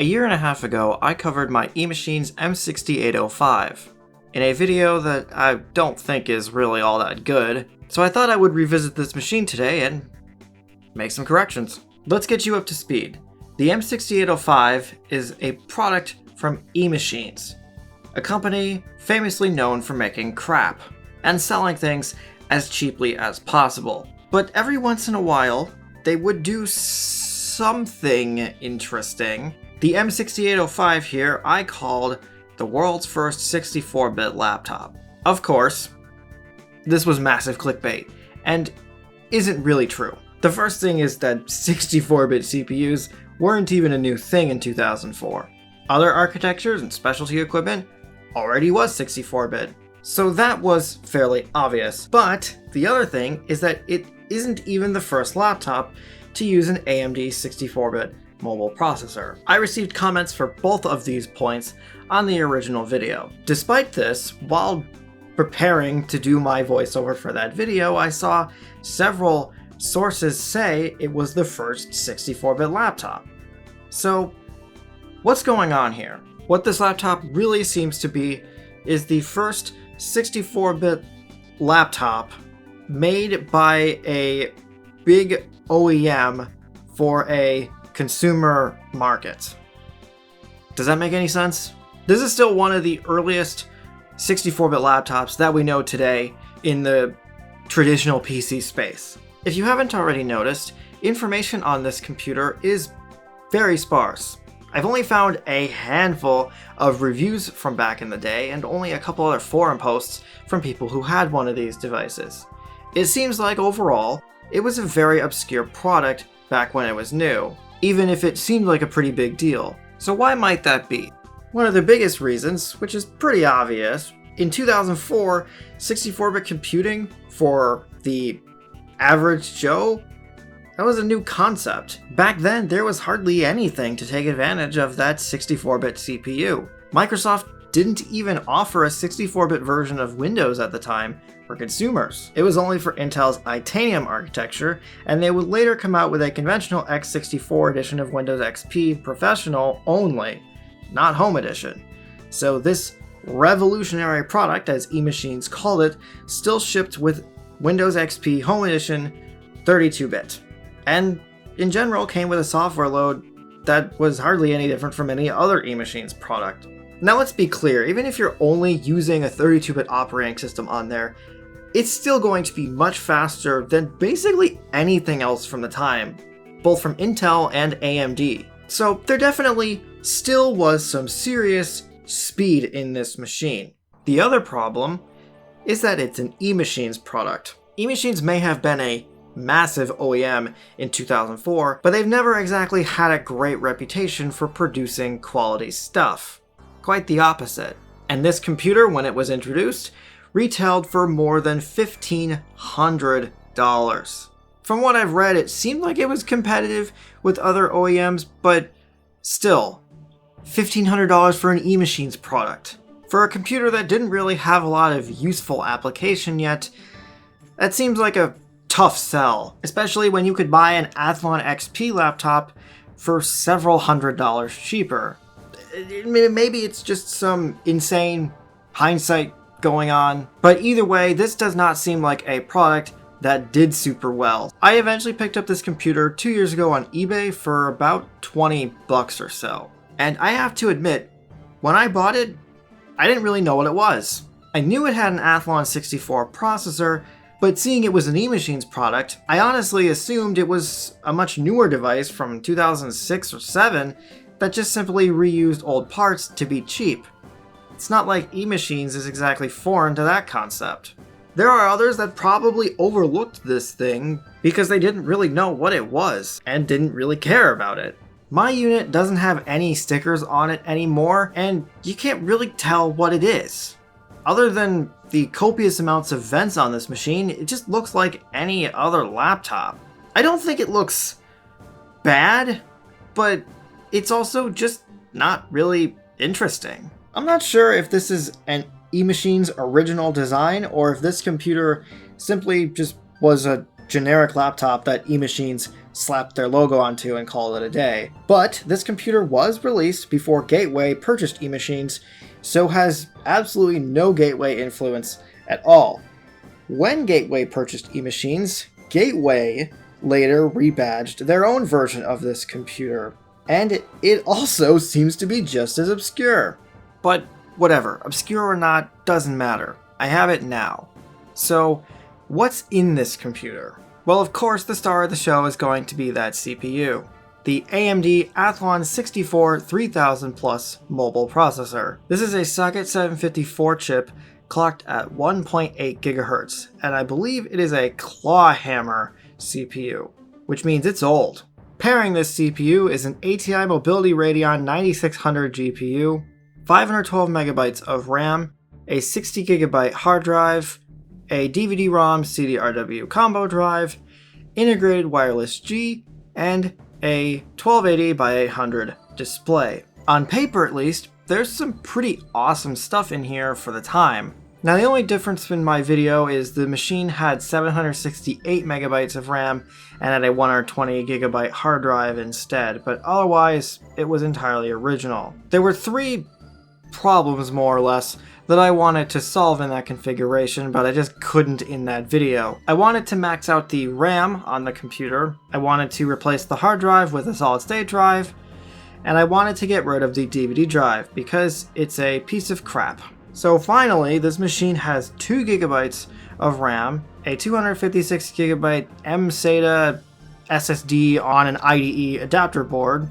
A year and a half ago, I covered my eMachines M6805 in a video that I don't think is really all that good, so I thought I would revisit this machine today and make some corrections. Let's get you up to speed. The M6805 is a product from eMachines, a company famously known for making crap and selling things as cheaply as possible. But every once in a while, they would do something interesting. The M6805 here I called the world's first 64-bit laptop. Of course, this was massive clickbait, and isn't really true. The first thing is that 64-bit CPUs weren't even a new thing in 2004. Other architectures and specialty equipment already was 64-bit, so that was fairly obvious. But the other thing is that it isn't even the first laptop to use an AMD 64-bit mobile processor. I received comments for both of these points on the original video. Despite this, while preparing to do my voiceover for that video, I saw several sources say it was the first 64-bit laptop. So, what's going on here? What this laptop really seems to be is the first 64-bit laptop made by a big OEM for a consumer market. Does that make any sense? This is still one of the earliest 64-bit laptops that we know today in the traditional PC space. If you haven't already noticed, information on this computer is very sparse. I've only found a handful of reviews from back in the day and only a couple other forum posts from people who had one of these devices. It seems like overall, it was a very obscure product back when it was new, even if it seemed like a pretty big deal. So why might that be? One of the biggest reasons, which is pretty obvious, in 2004, 64-bit computing for the average Joe, that was a new concept. Back then, there was hardly anything to take advantage of that 64-bit CPU. Microsoft didn't even offer a 64-bit version of Windows at the time for consumers. It was only for Intel's Itanium architecture, and they would later come out with a conventional x64 edition of Windows XP Professional only, not Home Edition. So this revolutionary product, as eMachines called it, still shipped with Windows XP Home Edition 32-bit, and in general came with a software load that was hardly any different from any other eMachines product. Now let's be clear, even if you're only using a 32-bit operating system on there, it's still going to be much faster than basically anything else from the time, both from Intel and AMD. So there definitely still was some serious speed in this machine. The other problem is that it's an eMachines product. eMachines may have been a massive OEM in 2004, but they've never exactly had a great reputation for producing quality stuff. Quite the opposite. And this computer, when it was introduced, retailed for more than $1,500. From what I've read, it seemed like it was competitive with other OEMs, but still, $1,500 for an eMachines product. For a computer that didn't really have a lot of useful application yet, that seems like a tough sell, especially when you could buy an Athlon XP laptop for several $100s cheaper. Maybe it's just some insane hindsight going on, but either way, this does not seem like a product that did super well. I eventually picked up this computer 2 years ago on eBay for about 20 bucks or so. And I have to admit, when I bought it, I didn't really know what it was. I knew it had an Athlon 64 processor, but seeing it was an eMachines product, I honestly assumed it was a much newer device from 2006 or 7 that just simply reused old parts to be cheap. It's not like eMachines is exactly foreign to that concept. There are others that probably overlooked this thing because they didn't really know what it was and didn't really care about it. My unit doesn't have any stickers on it anymore, and you can't really tell what it is. Other than the copious amounts of vents on this machine, it just looks like any other laptop. I don't think it looks bad, but it's also just not really interesting. I'm not sure if this is an eMachines original design or if this computer simply just was a generic laptop that eMachines slapped their logo onto and called it a day. But this computer was released before Gateway purchased eMachines, so has absolutely no Gateway influence at all. When Gateway purchased eMachines, Gateway later rebadged their own version of this computer, and it also seems to be just as obscure. But whatever, obscure or not, doesn't matter. I have it now. So, what's in this computer? Well, of course, the star of the show is going to be that CPU. The AMD Athlon 64 3000 Plus mobile processor. This is a socket 754 chip clocked at 1.8 GHz, and I believe it is a claw hammer CPU, which means it's old. Pairing this CPU is an ATI Mobility Radeon 9600 GPU, 512 megabytes of RAM, a 60 gigabyte hard drive, a DVD-ROM CDRW combo drive, integrated wireless G, and a 1280 by 800 display. On paper at least, there's some pretty awesome stuff in here for the time. Now the only difference in my video is the machine had 768 megabytes of RAM and had a 120 gigabyte hard drive instead, but otherwise it was entirely original. There were 3 problems more or less that I wanted to solve in that configuration, but I just couldn't in that video. I wanted to max out the RAM on the computer, I wanted to replace the hard drive with a solid state drive, and I wanted to get rid of the DVD drive because it's a piece of crap. So finally, this machine has 2 gigabytes of RAM, a 256 gigabyte M-SATA SSD on an IDE adapter board,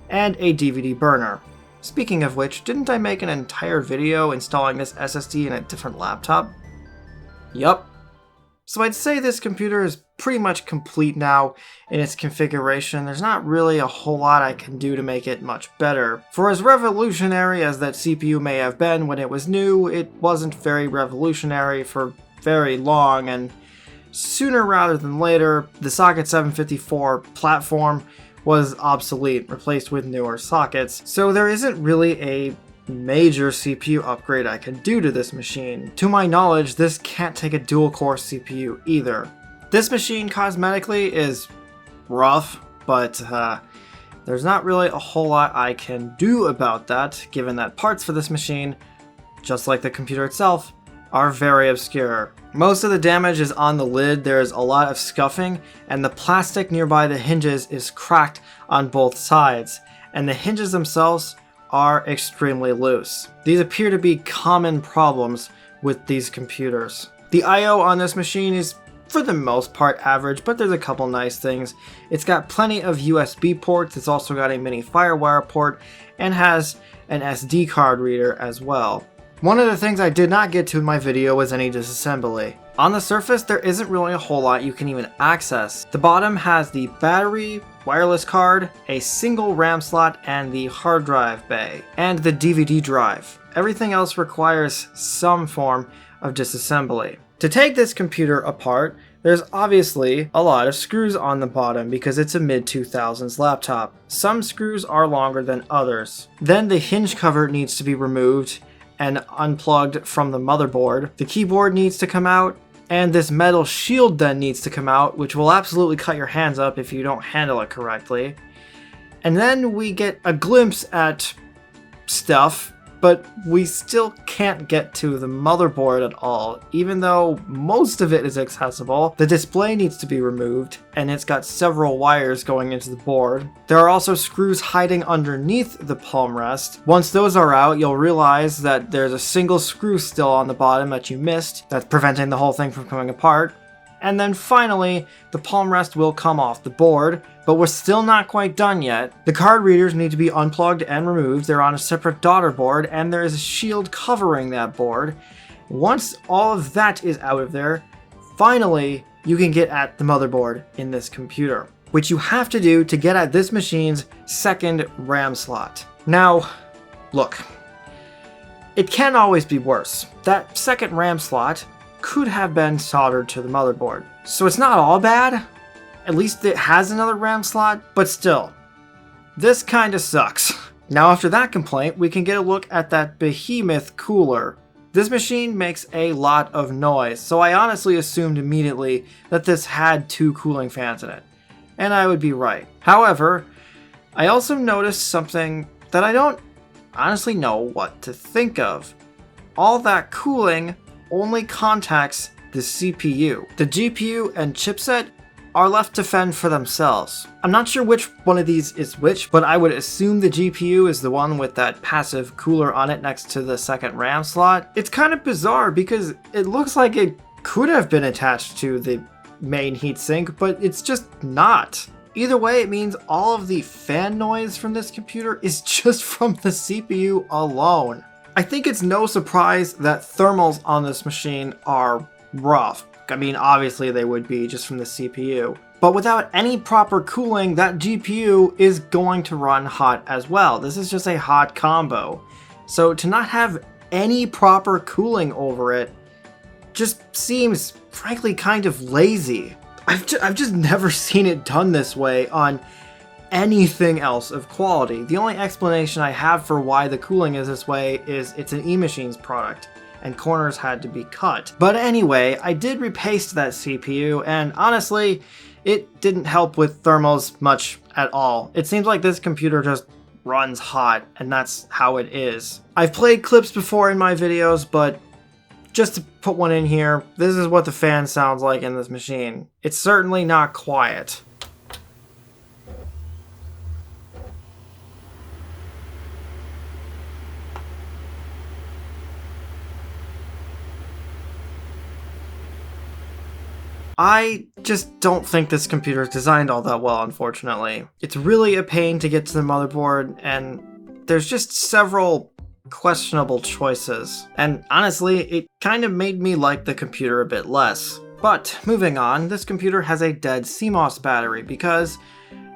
and a DVD burner. Speaking of which, didn't I make an entire video installing this SSD in a different laptop? Yup. So I'd say this computer is pretty much complete now in its configuration. There's not really a whole lot I can do to make it much better. For as revolutionary as that CPU may have been when it was new, it wasn't very revolutionary for very long, and sooner rather than later, the Socket 754 platform was obsolete, replaced with newer sockets, so there isn't really a major CPU upgrade I can do to this machine. To my knowledge, this can't take a dual-core CPU either. This machine cosmetically is rough, but there's not really a whole lot I can do about that, given that parts for this machine, just like the computer itself, are very obscure. Most of the damage is on the lid, there is a lot of scuffing, and the plastic nearby the hinges is cracked on both sides, and the hinges themselves are extremely loose. These appear to be common problems with these computers. The I/O on this machine is for the most part average, but there's a couple nice things. It's got plenty of USB ports, it's also got a mini FireWire port, and has an SD card reader as well. One of the things I did not get to in my video was any disassembly. On the surface, there isn't really a whole lot you can even access. The bottom has the battery, wireless card, a single RAM slot, and the hard drive bay, and the DVD drive. Everything else requires some form of disassembly. To take this computer apart, there's obviously a lot of screws on the bottom because it's a mid-2000s laptop. Some screws are longer than others. Then the hinge cover needs to be removed and unplugged from the motherboard. The keyboard needs to come out, and this metal shield then needs to come out, which will absolutely cut your hands up if you don't handle it correctly. And then we get a glimpse at stuff, but we still can't get to the motherboard at all. Even though most of it is accessible, the display needs to be removed, and it's got several wires going into the board. There are also screws hiding underneath the palm rest. Once those are out, you'll realize that there's a single screw still on the bottom that you missed, that's preventing the whole thing from coming apart. And then finally, the palm rest will come off the board, but we're still not quite done yet. The card readers need to be unplugged and removed. They're on a separate daughter board, and there is a shield covering that board. Once all of that is out of there, finally, you can get at the motherboard in this computer, which you have to do to get at this machine's second RAM slot. Now, look, it can always be worse. That second RAM slot could have been soldered to the motherboard. So it's not all bad. At least it has another RAM slot, but still, this kinda sucks. Now after that complaint, we can get a look at that behemoth cooler. This machine makes a lot of noise, so I honestly assumed immediately that this had 2 cooling fans in it. And I would be right. However, I also noticed something that I don't honestly know what to think of. All that cooling only contacts the CPU. The GPU and chipset are left to fend for themselves. I'm not sure which one of these is which, but I would assume the GPU is the one with that passive cooler on it next to the second RAM slot. It's kind of bizarre because it looks like it could have been attached to the main heatsink, but it's just not. Either way, it means all of the fan noise from this computer is just from the CPU alone. I think it's no surprise that thermals on this machine are rough. I mean, obviously they would be just from the CPU. But without any proper cooling, that GPU is going to run hot as well. This is just a hot combo. So to not have any proper cooling over it just seems, frankly, kind of lazy. I've just never seen it done this way on anything else of quality. The only explanation I have for why the cooling is this way is it's an eMachines product, and corners had to be cut. But anyway, I did repaste that CPU, and honestly, it didn't help with thermals much at all. It seems like this computer just runs hot, and that's how it is. I've played clips before in my videos, but just to put one in here, this is what the fan sounds like in this machine. It's certainly not quiet. I just don't think this computer is designed all that well, unfortunately. It's really a pain to get to the motherboard, and there's just several questionable choices. And honestly, it kind of made me like the computer a bit less. But moving on, this computer has a dead CMOS battery because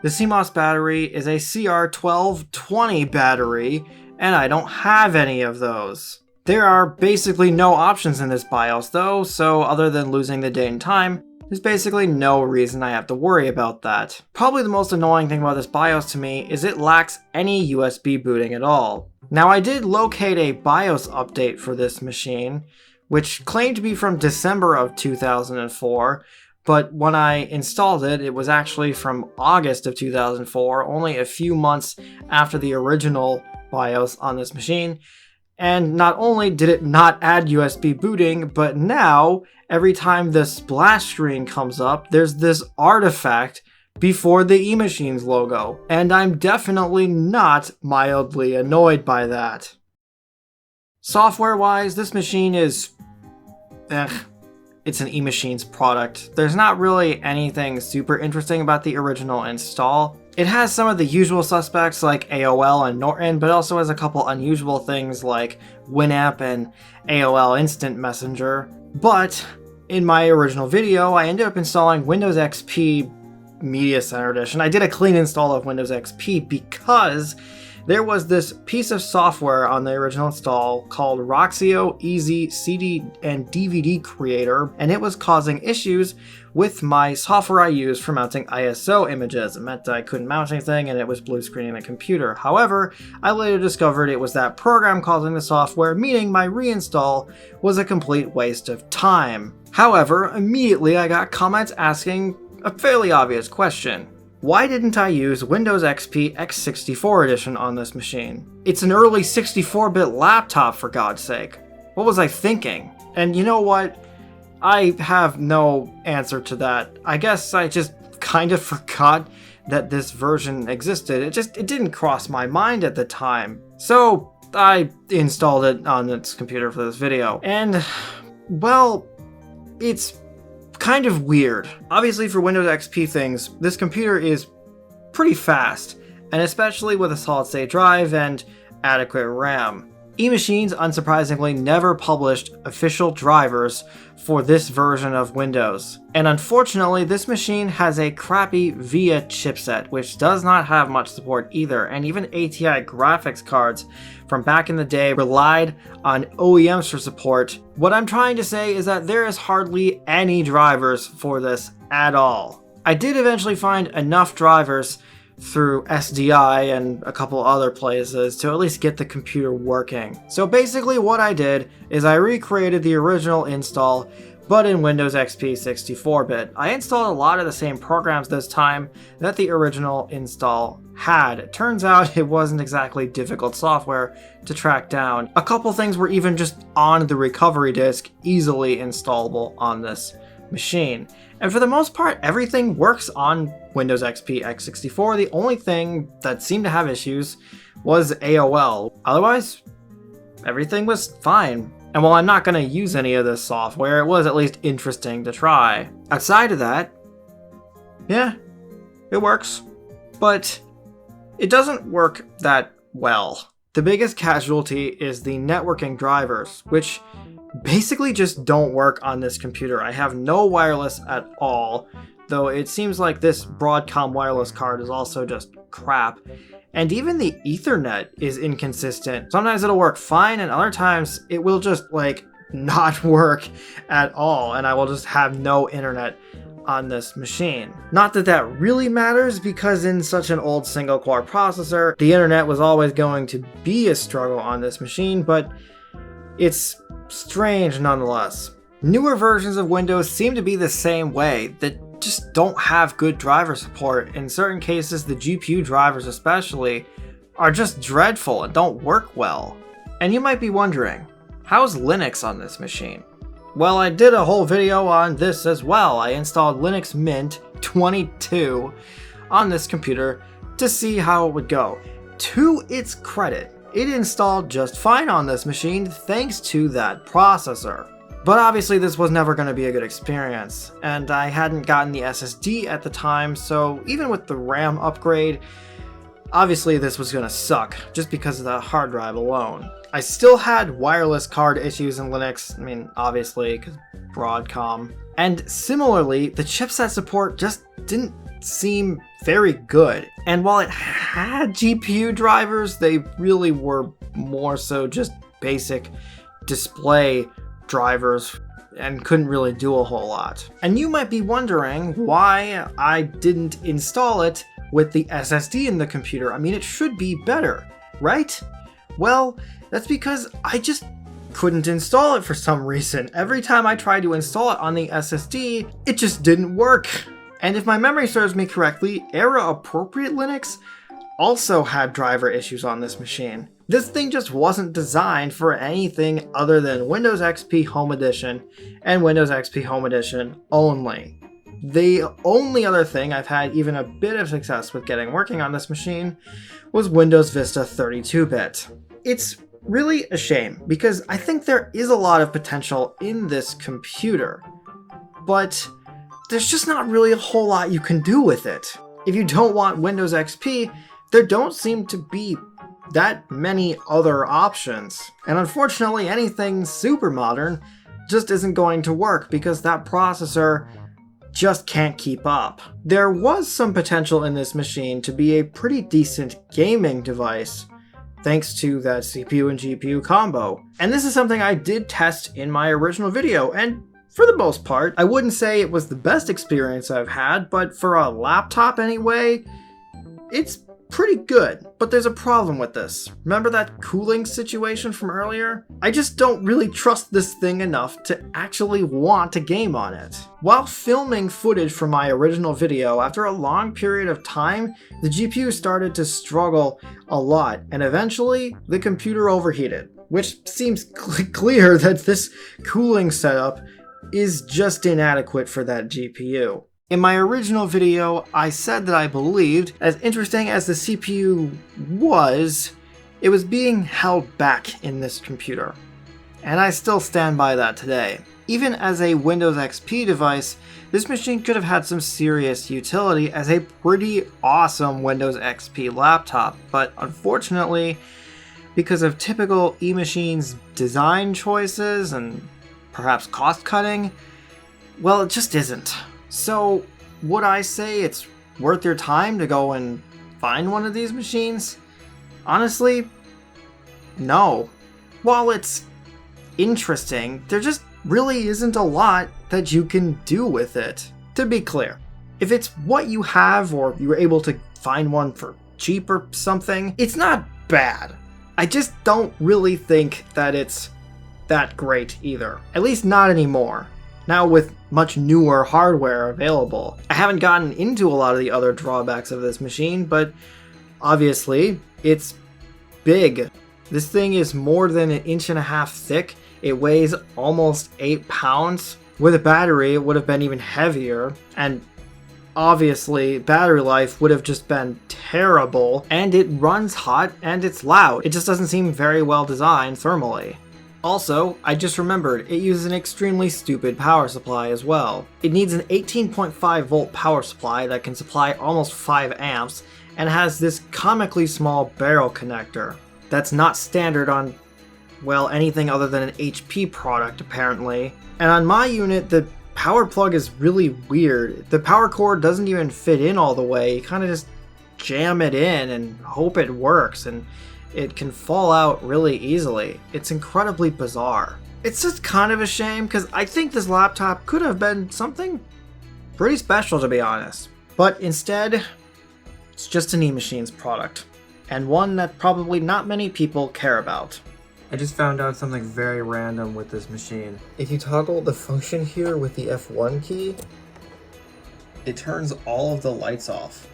the CMOS battery is a CR1220 battery, and I don't have any of those. There are basically no options in this BIOS though, so other than losing the date and time, there's basically no reason I have to worry about that. Probably the most annoying thing about this BIOS to me is it lacks any USB booting at all. Now I did locate a BIOS update for this machine, which claimed to be from December of 2004, but when I installed it, it was actually from August of 2004, only a few months after the original BIOS on this machine. And not only did it not add USB booting, but now, every time the splash screen comes up, there's this artifact before the eMachines logo. And I'm definitely not mildly annoyed by that. Software-wise, this machine is... it's an eMachines product. There's not really anything super interesting about the original install. It has some of the usual suspects like AOL and Norton, but also has a couple unusual things like Winamp and AOL Instant Messenger. But in my original video, I ended up installing Windows XP Media Center Edition. I did a clean install of Windows XP because there was this piece of software on the original install called Roxio Easy CD and DVD Creator, and it was causing issues with my software I used for mounting ISO images. It meant that I couldn't mount anything and it was blue screening the computer. However, I later discovered it was that program causing the software, meaning my reinstall was a complete waste of time. However, immediately I got comments asking a fairly obvious question. Why didn't I use Windows XP x64 edition on this machine? It's an early 64-bit laptop, for God's sake. What was I thinking? And you know what? I have no answer to that. I guess I just kind of forgot that this version existed. It didn't cross my mind at the time. So I installed it on this computer for this video. And, well, it's kind of weird. Obviously for Windows XP things, this computer is pretty fast, and especially with a solid-state drive and adequate RAM. eMachines, unsurprisingly, never published official drivers for this version of Windows. And unfortunately, this machine has a crappy VIA chipset, which does not have much support either, and even ATI graphics cards from back in the day relied on OEMs for support. What I'm trying to say is that there is hardly any drivers for this at all. I did eventually find enough drivers through SDI and a couple other places to at least get the computer working. So basically what I did is I recreated the original install, but in Windows XP 64-bit. I installed a lot of the same programs this time that the original install had. It turns out it wasn't exactly difficult software to track down. A couple things were even just on the recovery disk, easily installable on this machine. And for the most part, everything works on Windows XP x64. The only thing that seemed to have issues was AOL. Otherwise, everything was fine. And while I'm not going to use any of this software, it was at least interesting to try. Outside of that, yeah, it works. But it doesn't work that well. The biggest casualty is the networking drivers, which basically just don't work on this computer. I have no wireless at all, though it seems like this Broadcom wireless card is also just crap. And even the Ethernet is inconsistent. Sometimes it'll work fine, and other times it will just not work at all, and I will just have no internet on this machine. Not that that really matters, because in such an old single core processor, the internet was always going to be a struggle on this machine, but it's strange nonetheless. Newer versions of Windows seem to be the same way, that just don't have good driver support. In certain cases, the GPU drivers especially are just dreadful and don't work well. And you might be wondering, how's Linux on this machine? Well, I did a whole video on this as well. I installed Linux Mint 22 on this computer to see how it would go. To its credit, it installed just fine on this machine thanks to that processor. But obviously this was never going to be a good experience, and I hadn't gotten the SSD at the time, so even with the RAM upgrade, obviously this was going to suck just because of the hard drive alone. I still had wireless card issues in Linux, obviously, because Broadcom. And similarly, the chipset support just didn't seem very good. And while it had GPU drivers, they really were more so just basic display drivers and couldn't really do a whole lot. And you might be wondering why I didn't install it with the SSD in the computer. It should be better, right? Well, that's because I just couldn't install it for some reason. Every time I tried to install it on the SSD, it just didn't work. And if my memory serves me correctly, era-appropriate Linux also had driver issues on this machine. This thing just wasn't designed for anything other than Windows XP Home Edition and Windows XP Home Edition only. The only other thing I've had even a bit of success with getting working on this machine was Windows Vista 32-bit. It's really a shame, because I think there is a lot of potential in this computer, but there's just not really a whole lot you can do with it. If you don't want Windows XP, there don't seem to be that many other options. And unfortunately, anything super modern just isn't going to work because that processor just can't keep up. There was some potential in this machine to be a pretty decent gaming device, thanks to that CPU and GPU combo. And this is something I did test in my original video, and for the most part, I wouldn't say it was the best experience I've had, but for a laptop anyway, it's pretty good. But there's a problem with this. Remember that cooling situation from earlier? I just don't really trust this thing enough to actually want to game on it. While filming footage from my original video, after a long period of time, the GPU started to struggle a lot, and eventually the computer overheated, which seems clear that this cooling setup is just inadequate for that GPU. In my original video, I said that I believed, as interesting as the CPU was, it was being held back in this computer. And I still stand by that today. Even as a Windows XP device, this machine could have had some serious utility as a pretty awesome Windows XP laptop, but unfortunately, because of typical eMachines design choices and perhaps cost cutting, well, it just isn't. So, would I say it's worth your time to go and find one of these machines? Honestly, no. While it's interesting, there just really isn't a lot that you can do with it. To be clear, if it's what you have or you were able to find one for cheap or something. It's not bad. I just don't really think that it's that great either. At least not anymore. Now with much newer hardware available. I haven't gotten into a lot of the other drawbacks of this machine, but obviously it's big. This thing is more than 1.5 inches thick. It weighs almost 8 pounds. With a battery, it would have been even heavier, and obviously battery life would have just been terrible, and it runs hot and it's loud. It just doesn't seem very well designed thermally. Also, I just remembered, it uses an extremely stupid power supply as well. It needs an 18.5 volt power supply that can supply almost 5 amps, and has this comically small barrel connector. That's not standard on, well, anything other than an HP product apparently. And on my unit, the power plug is really weird. The power cord doesn't even fit in all the way. You kind of just jam it in and hope it works, and it can fall out really easily. It's incredibly bizarre. It's just kind of a shame, because I think this laptop could have been something pretty special, to be honest. But instead, it's just an eMachines product, and one that probably not many people care about. I just found out something very random with this machine. If you toggle the function here with the F1 key, it turns all of the lights off.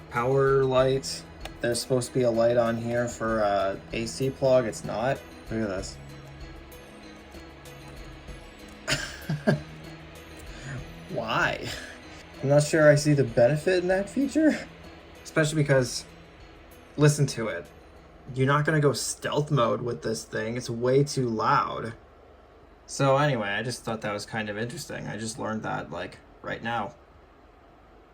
Power lights. There's supposed to be a light on here for AC plug. It's not. Look at this. Why? I'm not sure I see the benefit in that feature. Especially because, listen to it. You're not going to go stealth mode with this thing. It's way too loud. So anyway, I just thought that was kind of interesting. I just learned that, like, right now.